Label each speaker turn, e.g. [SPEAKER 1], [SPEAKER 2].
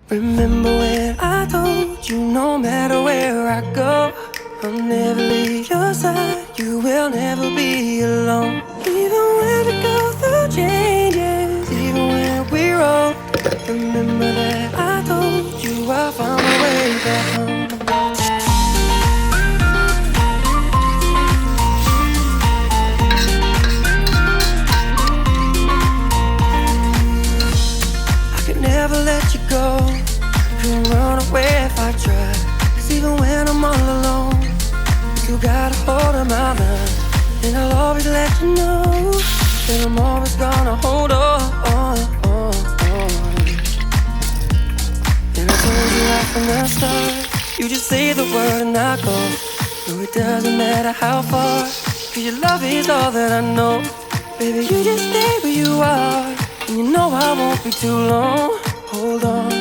[SPEAKER 1] Remember when I told you no matter where I go, I'll never leave your side, you will never be alone. Even when we go through changes, even when we're old, remember that I told you I'll find my way back home. I could never let you go, couldn't run away if I tried. Cause even when I'm all alone, you got a hold of my mind. And I'll always let you know that I'm always gonna hold on. And I told you right from the start, you just say the word and I go. No, it doesn't matter how far, cause your love is all that I know. Baby, you just stay where you are, and you know I won't be too long. Hold on.